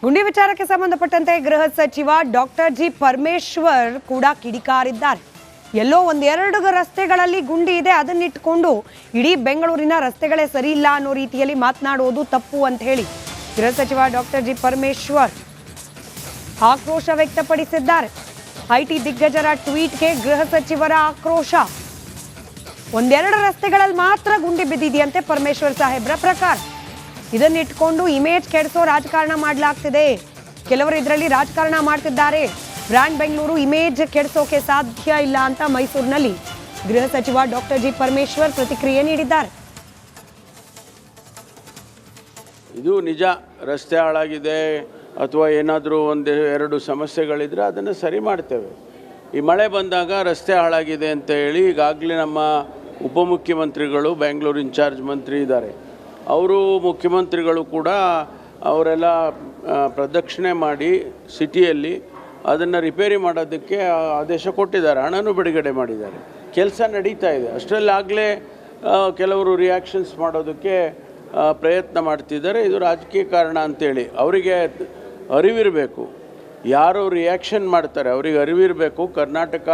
ಗುಂಡಿ ವಿಚಾರಕ್ಕೆ ಸಂಬಂಧಪಟ್ಟಂತೆ ಗೃಹ ಸಚಿವ ಡಾಕ್ಟರ್ ಜಿ ಪರಮೇಶ್ವರ್ ಕೂಡ ಕಿಡಿಕಾರಿದ್ದಾರೆ. ಎಲ್ಲೋ ಒಂದೆರಡು ರಸ್ತೆಗಳಲ್ಲಿ ಗುಂಡಿ ಇದೆ, ಅದನ್ನಿಟ್ಟುಕೊಂಡು ಇಡೀ ಬೆಂಗಳೂರಿನ ರಸ್ತೆಗಳೇ ಸರಿ ಇಲ್ಲ ಅನ್ನೋ ರೀತಿಯಲ್ಲಿ ಮಾತನಾಡುವುದು ತಪ್ಪು ಅಂತ ಹೇಳಿ ಗೃಹ ಸಚಿವ ಡಾಕ್ಟರ್ ಜಿ ಪರಮೇಶ್ವರ್ ಆಕ್ರೋಶ ವ್ಯಕ್ತಪಡಿಸಿದ್ದಾರೆ. ಐಟಿ ದಿಗ್ಗಜರ ಟ್ವೀಟ್ಗೆ ಗೃಹ ಸಚಿವರ ಆಕ್ರೋಶ. ಒಂದೆರಡು ರಸ್ತೆಗಳಲ್ಲಿ ಮಾತ್ರ ಗುಂಡಿ ಬಿದ್ದಿದೆಯಂತೆ ಪರಮೇಶ್ವರ್ ಸಾಹೇಬ್ರ ಪ್ರಕಾರ. ಇದನ್ನಿಟ್ಕೊಂಡು ಇಮೇಜ್ ಕೆಡಿಸೋ ರಾಜಕಾರಣ ಮಾಡಲಾಗ್ತಿದೆ. ಕೆಲವರು ಇದರಲ್ಲಿ ರಾಜಕಾರಣ ಮಾಡ್ತಿದ್ದಾರೆ. ಬ್ರ್ಯಾಂಡ್ ಬೆಂಗಳೂರು ಇಮೇಜ್ ಕೆಡಿಸೋಕೆ ಸಾಧ್ಯ ಇಲ್ಲ ಅಂತ ಮೈಸೂರಿನಲ್ಲಿ ಗೃಹ ಸಚಿವ ಡಾಕ್ಟರ್ ಜಿ ಪರಮೇಶ್ವರ್ ಪ್ರತಿಕ್ರಿಯೆ ನೀಡಿದ್ದಾರೆ. ಇದು ನಿಜ. ರಸ್ತೆ ಹಾಳಾಗಿದೆ ಅಥವಾ ಏನಾದರೂ ಎರಡು ಸಮಸ್ಯೆಗಳಿದ್ರೆ ಅದನ್ನು ಸರಿ ಮಾಡ್ತೇವೆ. ಈ ಮಳೆ ಬಂದಾಗ ರಸ್ತೆ ಹಾಳಾಗಿದೆ ಅಂತ ಹೇಳಿ ಈಗಾಗಲೇ ನಮ್ಮ ಉಪಮುಖ್ಯಮಂತ್ರಿಗಳು ಬೆಂಗಳೂರು ಇನ್ಚಾರ್ಜ್ ಮಂತ್ರಿ ಇದ್ದಾರೆ, ಅವರು ಮುಖ್ಯಮಂತ್ರಿಗಳು ಕೂಡ ಅವರೆಲ್ಲ ಪ್ರದಕ್ಷಿಣೆ ಮಾಡಿ ಸಿಟಿಯಲ್ಲಿ ಅದನ್ನು ರಿಪೇರಿ ಮಾಡೋದಕ್ಕೆ ಆದೇಶ ಕೊಟ್ಟಿದ್ದಾರೆ, ಹಣನೂ ಬಿಡುಗಡೆ ಮಾಡಿದ್ದಾರೆ. ಕೆಲಸ ನಡೀತಾ ಇದೆ. ಅಷ್ಟರಲ್ಲಾಗಲೇ ಕೆಲವರು ರಿಯಾಕ್ಷನ್ಸ್ ಮಾಡೋದಕ್ಕೆ ಪ್ರಯತ್ನ ಮಾಡ್ತಿದ್ದಾರೆ. ಇದು ರಾಜಕೀಯ ಕಾರಣ ಅಂತೇಳಿ ಅವರಿಗೆ ಅರಿವಿರಬೇಕು. ಯಾರು ರಿಯಾಕ್ಷನ್ ಮಾಡ್ತಾರೆ ಅವರಿಗೆ ಅರಿವಿರಬೇಕು. ಕರ್ನಾಟಕ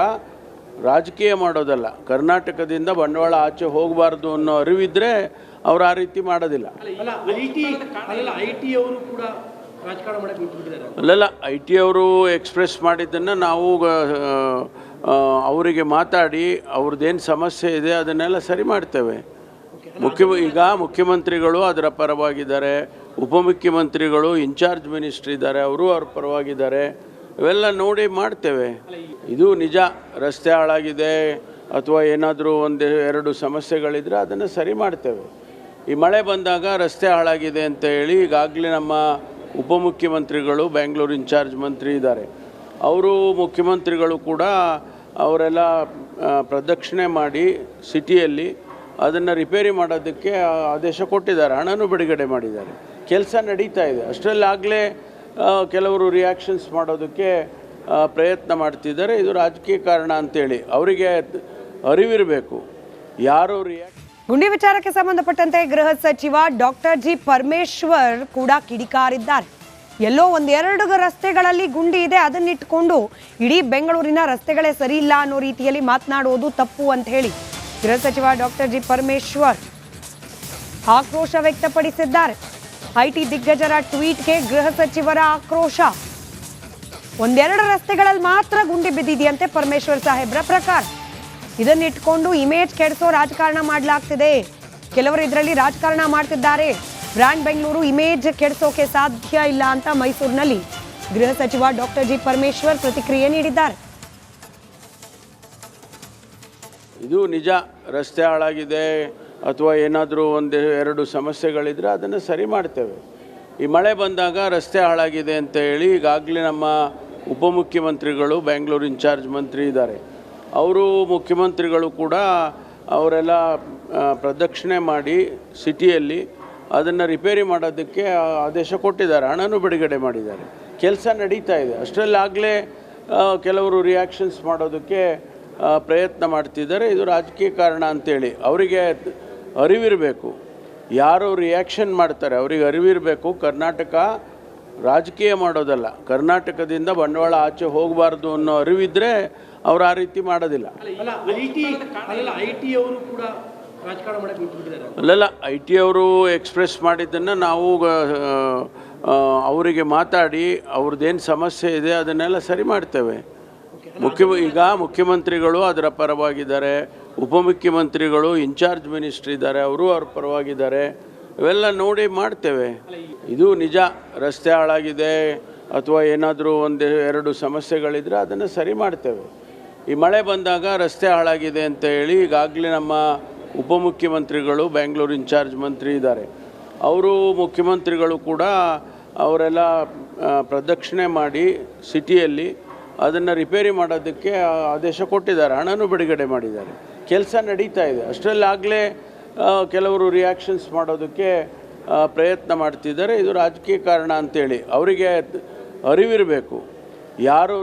ರಾಜಕೀಯ ಮಾಡೋದಲ್ಲ, ಕರ್ನಾಟಕದಿಂದ ಬಂಡವಾಳ ಆಚೆ ಹೋಗಬಾರ್ದು ಅನ್ನೋ ಅರಿವಿದ್ದರೆ ಅವ್ರು ಆ ರೀತಿ ಮಾಡೋದಿಲ್ಲ. ಅಲ್ಲಲ್ಲ, ಐ ಟಿ ಅವರು ಎಕ್ಸ್ಪ್ರೆಸ್ ಮಾಡಿದ್ದನ್ನು ನಾವು ಅವರಿಗೆ ಮಾತಾಡಿ ಅವ್ರದ್ದೇನು ಸಮಸ್ಯೆ ಇದೆ ಅದನ್ನೆಲ್ಲ ಸರಿ ಮಾಡ್ತೇವೆ. ಈಗ ಮುಖ್ಯಮಂತ್ರಿಗಳು ಅದರ ಪರವಾಗಿದ್ದಾರೆ, ಉಪಮುಖ್ಯಮಂತ್ರಿಗಳು ಇನ್ಚಾರ್ಜ್ ಮಿನಿಸ್ಟ್ರ್ ಇದ್ದಾರೆ, ಅವರು ಅವ್ರ ಪರವಾಗಿದ್ದಾರೆ. ಇವೆಲ್ಲ ನೋಡಿ ಮಾಡ್ತೇವೆ. ಇದು ನಿಜ. ರಸ್ತೆ ಹಾಳಾಗಿದೆ ಅಥವಾ ಏನಾದರೂ ಎರಡು ಸಮಸ್ಯೆಗಳಿದ್ರೆ ಅದನ್ನು ಸರಿ ಮಾಡ್ತೇವೆ. ಈ ಮಳೆ ಬಂದಾಗ ರಸ್ತೆ ಹಾಳಾಗಿದೆ ಅಂತ ಹೇಳಿ ಈಗಾಗಲೇ ನಮ್ಮ ಉಪಮುಖ್ಯಮಂತ್ರಿಗಳು ಬೆಂಗಳೂರು ಇನ್ಚಾರ್ಜ್ ಮಂತ್ರಿ ಇದ್ದಾರೆ, ಅವರು ಮುಖ್ಯಮಂತ್ರಿಗಳು ಕೂಡ ಅವರೆಲ್ಲ ಪ್ರದಕ್ಷಿಣೆ ಮಾಡಿ ಸಿಟಿಯಲ್ಲಿ ಅದನ್ನು ರಿಪೇರಿ ಮಾಡೋದಕ್ಕೆ ಆದೇಶ ಕೊಟ್ಟಿದ್ದಾರೆ, ಹಣನೂ ಬಿಡುಗಡೆ ಮಾಡಿದ್ದಾರೆ. ಕೆಲಸ ನಡೀತಾ ಇದೆ. ಅಷ್ಟರಲ್ಲಾಗಲೇ ಕೆಲವರು ರಿಯಾಕ್ಷನ್ಸ್ ಮಾಡೋದಕ್ಕೆ ಪ್ರಯತ್ನ ಮಾಡ್ತಿದ್ದಾರೆ. ಇದು ರಾಜಕೀಯ ಕಾರಣ ಅಂತೇಳಿ ಅವರಿಗೆ ಅರಿವಿರಬೇಕು. ಯಾರು ಗುಂಡಿ ವಿಚಾರಕ್ಕೆ ಸಂಬಂಧಪಟ್ಟಂತೆ ಗೃಹ ಸಚಿವ ಡಾಕ್ಟರ್ ಜಿ ಪರಮೇಶ್ವರ್ ಕೂಡ ಕಿಡಿಕಾರಿದ್ದಾರೆ. ಎಲ್ಲೋ ಒಂದೆರಡು ರಸ್ತೆಗಳಲ್ಲಿ ಗುಂಡಿ ಇದೆ, ಅದನ್ನಿಟ್ಟುಕೊಂಡು ಇಡೀ ಬೆಂಗಳೂರಿನ ರಸ್ತೆಗಳೇ ಸರಿ ಇಲ್ಲ ಅನ್ನೋ ರೀತಿಯಲ್ಲಿ ಮಾತನಾಡುವುದು ತಪ್ಪು ಅಂತ ಹೇಳಿ ಗೃಹ ಸಚಿವ ಡಾಕ್ಟರ್ ಜಿ ಪರಮೇಶ್ವರ್ ಆಕ್ರೋಶ ವ್ಯಕ್ತಪಡಿಸಿದ್ದಾರೆ. ಐಟಿ ದಿಗ್ಗಜರ ಟ್ವೀಟ್ಗೆ ಗೃಹ ಸಚಿವರ ಆಕ್ರೋಶ. ಒಂದೆರಡು ರಸ್ತೆಗಳಲ್ಲಿ ಮಾತ್ರ ಗುಂಡಿ ಬಿದ್ದಿದೆಯಂತೆ ಪರಮೇಶ್ವರ್ ಸಾಹೇಬ್ರ ಪ್ರಕಾರ. ಇದನ್ನಿಟ್ಕೊಂಡು ಇಮೇಜ್ ಕೆಡಿಸೋ ರಾಜಕಾರಣ ಮಾಡಲಾಗ್ತಿದೆ. ಕೆಲವರು ಇದರಲ್ಲಿ ರಾಜಕಾರಣ ಮಾಡ್ತಿದ್ದಾರೆ. ಬ್ರ್ಯಾಂಡ್ ಬೆಂಗಳೂರು ಇಮೇಜ್ ಕೆಡಿಸೋಕೆ ಸಾಧ್ಯ ಇಲ್ಲ ಅಂತ ಮೈಸೂರಿನಲ್ಲಿ ಗೃಹ ಸಚಿವ ಡಾಕ್ಟರ್ ಜಿ ಪರಮೇಶ್ವರ್ ಪ್ರತಿಕ್ರಿಯೆ ನೀಡಿದ್ದಾರೆ. ಇದು ನಿಜ. ರಸ್ತೆ ಹಾಳಾಗಿದೆ ಅಥವಾ ಏನಾದರೂ ಎರಡು ಸಮಸ್ಯೆಗಳಿದ್ರೆ ಅದನ್ನು ಸರಿ ಮಾಡ್ತೇವೆ. ಈ ಮಳೆ ಬಂದಾಗ ರಸ್ತೆ ಹಾಳಾಗಿದೆ ಅಂತ ಹೇಳಿ ಈಗಾಗಲೇ ನಮ್ಮ ಉಪಮುಖ್ಯಮಂತ್ರಿಗಳು ಬೆಂಗಳೂರು ಇನ್ಚಾರ್ಜ್ ಮಂತ್ರಿ ಇದ್ದಾರೆ, ಅವರು ಮುಖ್ಯಮಂತ್ರಿಗಳು ಕೂಡ ಅವರೆಲ್ಲ ಪ್ರದಕ್ಷಿಣೆ ಮಾಡಿ ಸಿಟಿಯಲ್ಲಿ ಅದನ್ನು ರಿಪೇರಿ ಮಾಡೋದಕ್ಕೆ ಆದೇಶ ಕೊಟ್ಟಿದ್ದಾರೆ, ಹಣನೂ ಬಿಡುಗಡೆ ಮಾಡಿದ್ದಾರೆ. ಕೆಲಸ ನಡೀತಾ ಇದೆ. ಅಷ್ಟರಲ್ಲಾಗಲೇ ಕೆಲವರು ರಿಯಾಕ್ಷನ್ಸ್ ಮಾಡೋದಕ್ಕೆ ಪ್ರಯತ್ನ ಮಾಡ್ತಿದ್ದಾರೆ. ಇದು ರಾಜಕೀಯ ಕಾರಣ ಅಂತೇಳಿ ಅವರಿಗೆ ಅರಿವಿರಬೇಕು. ಯಾರು ರಿಯಾಕ್ಷನ್ ಮಾಡ್ತಾರೆ ಅವರಿಗೆ ಅರಿವಿರಬೇಕು. ಕರ್ನಾಟಕ ರಾಜಕೀಯ ಮಾಡೋದಲ್ಲ, ಕರ್ನಾಟಕದಿಂದ ಬಂಡವಾಳ ಆಚೆ ಹೋಗಬಾರ್ದು ಅನ್ನೋ ಅರಿವಿದ್ದರೆ ಅವ್ರು ಆ ರೀತಿ ಮಾಡೋದಿಲ್ಲ. ಅಲ್ಲಲ್ಲ, ಐ ಟಿ ಅವರು ಎಕ್ಸ್ಪ್ರೆಸ್ ಮಾಡಿದ್ದನ್ನು ನಾವು ಅವರಿಗೆ ಮಾತಾಡಿ ಅವ್ರದ್ದೇನು ಸಮಸ್ಯೆ ಇದೆ ಅದನ್ನೆಲ್ಲ ಸರಿ ಮಾಡ್ತೇವೆ. ಈಗ ಮುಖ್ಯಮಂತ್ರಿಗಳು ಅದರ ಪರವಾಗಿದ್ದಾರೆ, ಉಪಮುಖ್ಯಮಂತ್ರಿಗಳು ಇನ್ಚಾರ್ಜ್ ಮಿನಿಸ್ಟ್ರ್ ಇದ್ದಾರೆ, ಅವರು ಅವ್ರ ಪರವಾಗಿದ್ದಾರೆ. ಇವೆಲ್ಲ ನೋಡಿ ಮಾಡ್ತೇವೆ. ಇದು ನಿಜ. ರಸ್ತೆ ಹಾಳಾಗಿದೆ ಅಥವಾ ಏನಾದರೂ ಎರಡು ಸಮಸ್ಯೆಗಳಿದ್ರೆ ಅದನ್ನು ಸರಿ ಮಾಡ್ತೇವೆ. ಈ ಮಳೆ ಬಂದಾಗ ರಸ್ತೆ ಹಾಳಾಗಿದೆ ಅಂತ ಹೇಳಿ ಈಗಾಗಲೇ ನಮ್ಮ ಉಪಮುಖ್ಯಮಂತ್ರಿಗಳು ಬೆಂಗಳೂರು ಇನ್ಚಾರ್ಜ್ ಮಂತ್ರಿ ಇದ್ದಾರೆ, ಅವರು ಮುಖ್ಯಮಂತ್ರಿಗಳು ಕೂಡ ಅವರೆಲ್ಲ ಪ್ರದಕ್ಷಿಣೆ ಮಾಡಿ ಸಿಟಿಯಲ್ಲಿ ಅದನ್ನು ರಿಪೇರಿ ಮಾಡೋದಕ್ಕೆ ಆದೇಶ ಕೊಟ್ಟಿದ್ದಾರೆ, ಹಣನೂ ಬಿಡುಗಡೆ ಮಾಡಿದ್ದಾರೆ. ಕೆಲಸ ನಡೀತಾ ಇದೆ. ಅಷ್ಟರಲ್ಲಾಗಲೇ ಕೆಲವರು ರಿಯಾಕ್ಷನ್ಸ್ ಮಾಡೋದಕ್ಕೆ ಪ್ರಯತ್ನ ಮಾಡ್ತಿದ್ದಾರೆ. ಇದು ರಾಜಕೀಯ ಕಾರಣ ಅಂತೇಳಿ ಅವರಿಗೆ ಅರಿವಿರಬೇಕು. ಯಾರು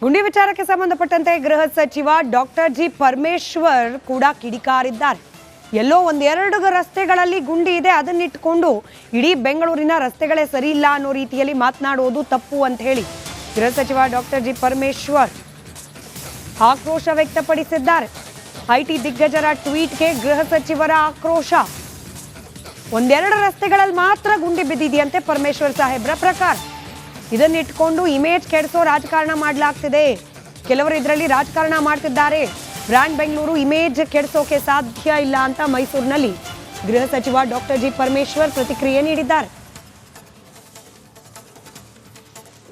ಗುಂಡಿ ವಿಚಾರಕ್ಕೆ ಸಂಬಂಧಪಟ್ಟಂತೆ ಗೃಹ ಸಚಿವ ಡಾಕ್ಟರ್ ಜಿ ಪರಮೇಶ್ವರ್ ಕೂಡ ಕಿಡಿಕಾರಿದ್ದಾರೆ. ಎಲ್ಲೋ ಒಂದೆರಡು ರಸ್ತೆಗಳಲ್ಲಿ ಗುಂಡಿ ಇದೆ, ಅದನ್ನಿಟ್ಕೊಂಡು ಇಡೀ ಬೆಂಗಳೂರಿನ ರಸ್ತೆಗಳೇ ಸರಿ ಇಲ್ಲ ಅನ್ನೋ ರೀತಿಯಲ್ಲಿ ಮಾತನಾಡುವುದು ತಪ್ಪು ಅಂತ ಹೇಳಿ ಗೃಹ ಸಚಿವ ಡಾಕ್ಟರ್ ಜಿ ಪರಮೇಶ್ವರ್ ಆಕ್ರೋಶ ವ್ಯಕ್ತಪಡಿಸಿದ್ದಾರೆ. ಐಟಿ ದಿಗ್ಗಜರ ಟ್ವೀಟ್ಗೆ ಗೃಹ ಸಚಿವರ ಆಕ್ರೋಶ. ಒಂದೆರಡು ರಸ್ತೆಗಳಲ್ಲಿ ಮಾತ್ರ ಗುಂಡಿ ಬಿದ್ದಿದೆಯಂತೆ ಪರಮೇಶ್ವರ್ ಸಾಹೇಬ್ರ ಪ್ರಕಾರ. ಇದನ್ನಿಟ್ಕೊಂಡು ಇಮೇಜ್ ಕೆಡಿಸೋ ರಾಜಕಾರಣ ಮಾಡಲಾಗ್ತಿದೆ, ಕೆಲವರು ಇದರಲ್ಲಿ ರಾಜಕಾರಣ ಮಾಡ್ತಿದ್ದಾರೆ, ಬ್ರ್ಯಾಂಡ್ ಬೆಂಗಳೂರು ಇಮೇಜ್ ಕೆಡಿಸೋಕೆ ಸಾಧ್ಯ ಇಲ್ಲ ಅಂತ ಮೈಸೂರಿನಲ್ಲಿ ಗೃಹ ಸಚಿವ ಡಾಕ್ಟರ್ ಜಿ ಪರಮೇಶ್ವರ್ ಪ್ರತಿಕ್ರಿಯೆ ನೀಡಿದ್ದಾರೆ.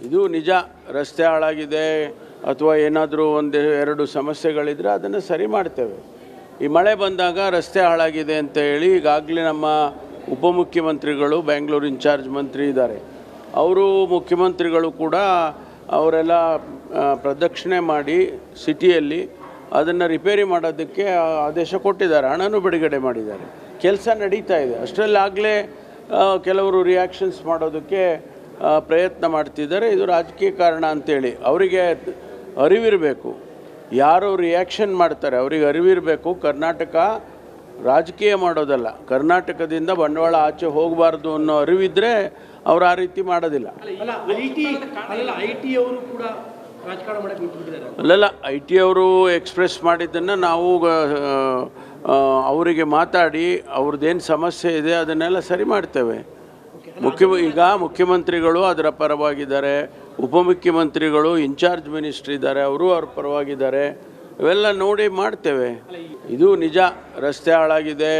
ಇದು ನಿಜ. ರಸ್ತೆ ಹಾಳಾಗಿದೆ ಅಥವಾ ಏನಾದರೂ ಎರಡು ಸಮಸ್ಯೆಗಳಿದ್ರೆ ಅದನ್ನು ಸರಿ ಮಾಡ್ತೇವೆ. ಈ ಮಳೆ ಬಂದಾಗ ರಸ್ತೆ ಹಾಳಾಗಿದೆ ಅಂತ ಹೇಳಿ ಈಗಾಗಲೇ ನಮ್ಮ ಉಪಮುಖ್ಯಮಂತ್ರಿಗಳು ಬೆಂಗಳೂರು ಇನ್ಚಾರ್ಜ್ ಮಂತ್ರಿ ಇದ್ದಾರೆ, ಅವರು ಮುಖ್ಯಮಂತ್ರಿಗಳು ಕೂಡ ಅವರೆಲ್ಲ ಪ್ರದಕ್ಷಿಣೆ ಮಾಡಿ ಸಿಟಿಯಲ್ಲಿ ಅದನ್ನು ರಿಪೇರಿ ಮಾಡೋದಕ್ಕೆ ಆದೇಶ ಕೊಟ್ಟಿದ್ದಾರೆ, ಹಣನೂ ಬಿಡುಗಡೆ ಮಾಡಿದ್ದಾರೆ. ಕೆಲಸ ನಡೀತಾ ಇದೆ. ಅಷ್ಟರಲ್ಲಾಗಲೇ ಕೆಲವರು ರಿಯಾಕ್ಷನ್ಸ್ ಮಾಡೋದಕ್ಕೆ ಪ್ರಯತ್ನ ಮಾಡ್ತಿದ್ದಾರೆ. ಇದು ರಾಜಕೀಯ ಕಾರಣ ಅಂತೇಳಿ ಅವರಿಗೆ ಅರಿವಿರಬೇಕು. ಯಾರು ರಿಯಾಕ್ಷನ್ ಮಾಡ್ತಾರೆ ಅವರಿಗೆ ಅರಿವಿರಬೇಕು. ಕರ್ನಾಟಕ ರಾಜಕೀಯ ಮಾಡೋದಲ್ಲ, ಕರ್ನಾಟಕದಿಂದ ಬಂಡವಾಳ ಆಚೆ ಹೋಗಬಾರ್ದು ಅನ್ನೋ ಅರಿವಿದ್ದರೆ ಅವ್ರು ಆ ರೀತಿ ಮಾಡೋದಿಲ್ಲ. ಅಲ್ಲಲ್ಲ, ಐ ಟಿ ಅವರು ಎಕ್ಸ್ಪ್ರೆಸ್ ಮಾಡಿದ್ದನ್ನು ನಾವು ಅವರಿಗೆ ಮಾತಾಡಿ ಅವ್ರದ್ದೇನು ಸಮಸ್ಯೆ ಇದೆ ಅದನ್ನೆಲ್ಲ ಸರಿ ಮಾಡ್ತೇವೆ. ಈಗ ಮುಖ್ಯಮಂತ್ರಿಗಳು ಅದರ ಪರವಾಗಿದ್ದಾರೆ, ಉಪಮುಖ್ಯಮಂತ್ರಿಗಳು ಇನ್ಚಾರ್ಜ್ ಮಿನಿಸ್ಟ್ರಿ ಇದ್ದಾರೆ, ಅವರು ಅವ್ರ ಪರವಾಗಿದ್ದಾರೆ. ಇವೆಲ್ಲ ನೋಡಿ ಮಾಡ್ತೇವೆ. ಇದು ನಿಜ. ರಸ್ತೆ ಹಾಳಾಗಿದೆ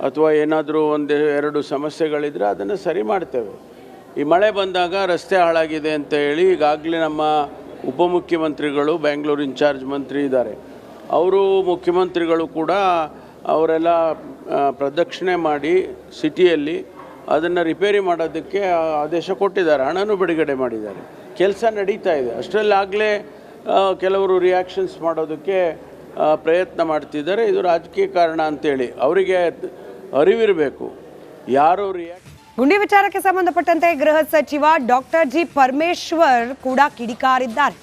ಅಥವಾ ಏನಾದರೂ ಎರಡು ಸಮಸ್ಯೆಗಳಿದ್ರೆ ಅದನ್ನು ಸರಿ ಮಾಡ್ತೇವೆ. ಈ ಮಳೆ ಬಂದಾಗ ರಸ್ತೆ ಹಾಳಾಗಿದೆ ಅಂತ ಹೇಳಿ ಈಗಾಗಲೇ ನಮ್ಮ ಉಪಮುಖ್ಯಮಂತ್ರಿಗಳು ಬೆಂಗಳೂರು ಇನ್ಚಾರ್ಜ್ ಮಂತ್ರಿ ಇದ್ದಾರೆ, ಅವರು ಮುಖ್ಯಮಂತ್ರಿಗಳು ಕೂಡ ಅವರೆಲ್ಲ ಪ್ರದಕ್ಷಿಣೆ ಮಾಡಿ ಸಿಟಿಯಲ್ಲಿ ಅದನ್ನು ರಿಪೇರಿ ಮಾಡೋದಕ್ಕೆ ಆದೇಶ ಕೊಟ್ಟಿದ್ದಾರೆ, ಹಣನೂ ಬಿಡುಗಡೆ ಮಾಡಿದ್ದಾರೆ. ಕೆಲಸ ನಡೀತಾ ಇದೆ. ಅಷ್ಟರಲ್ಲಾಗಲೇ ಕೆಲವರು ರಿಯಾಕ್ಷನ್ಸ್ ಮಾಡೋದಕ್ಕೆ ಪ್ರಯತ್ನ ಮಾಡ್ತಿದ್ದಾರೆ. ಇದು ರಾಜಕೀಯ ಕಾರಣ ಅಂತೇಳಿ ಅವರಿಗೆ ಅರಿವಿರಬೇಕು. ಯಾರು ಗುಂಡಿ ವಿಚಾರಕ್ಕೆ ಸಂಬಂಧಪಟ್ಟಂತೆ ಗೃಹ ಸಚಿವ ಡಾಕ್ಟರ್ ಜಿ ಪರಮೇಶ್ವರ್ ಕೂಡ ಕಿಡಿಕಾರಿದ್ದಾರೆ.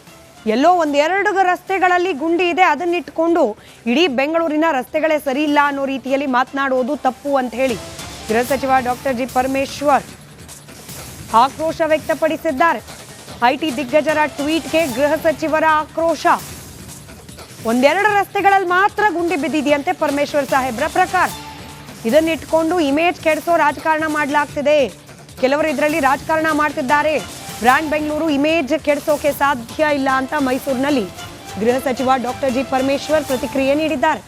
ಎಲ್ಲೋ ಒಂದೆರಡು ರಸ್ತೆಗಳಲ್ಲಿ ಗುಂಡಿ ಇದೆ, ಅದನ್ನಿಟ್ಕೊಂಡು ಇಡೀ ಬೆಂಗಳೂರಿನ ರಸ್ತೆಗಳೇ ಸರಿ ಇಲ್ಲ ಅನ್ನೋ ರೀತಿಯಲ್ಲಿ ಮಾತನಾಡುವುದು ತಪ್ಪು ಅಂತ ಹೇಳಿ ಗೃಹ ಸಚಿವ ಡಾಕ್ಟರ್ ಜಿ ಪರಮೇಶ್ವರ್ ಆಕ್ರೋಶ ವ್ಯಕ್ತಪಡಿಸಿದ್ದಾರೆ. ಐಟಿ ದಿಗ್ಗಜರ ಟ್ವೀಟ್ಗೆ ಗೃಹ ಸಚಿವರ ಆಕ್ರೋಶ. ಒಂದೆರಡು ರಸ್ತೆಗಳಲ್ಲಿ ಮಾತ್ರ ಗುಂಡಿ ಬಿದ್ದಿದೆಯಂತೆ ಪರಮೇಶ್ವರ್ ಸಾಹೇಬ್ರ ಪ್ರಕಾರ. ಇದನ್ನಿಟ್ಕೊಂಡು ಇಮೇಜ್ ಕೆಡಿಸೋ ರಾಜಕಾರಣ ಮಾಡಲಾಗ್ತಿದೆ, ಕೆಲವರು ಇದರಲ್ಲಿ ರಾಜಕಾರಣ ಮಾಡ್ತಿದ್ದಾರೆ, ಬ್ರ್ಯಾಂಡ್ ಬೆಂಗಳೂರು ಇಮೇಜ್ ಕೆಡಿಸೋಕೆ ಸಾಧ್ಯ ಇಲ್ಲ ಅಂತ ಮೈಸೂರಿನಲ್ಲಿ ಗೃಹ ಸಚಿವ ಡಾಕ್ಟರ್ ಜಿ ಪರಮೇಶ್ವರ್ ಪ್ರತಿಕ್ರಿಯೆ ನೀಡಿದ್ದಾರೆ.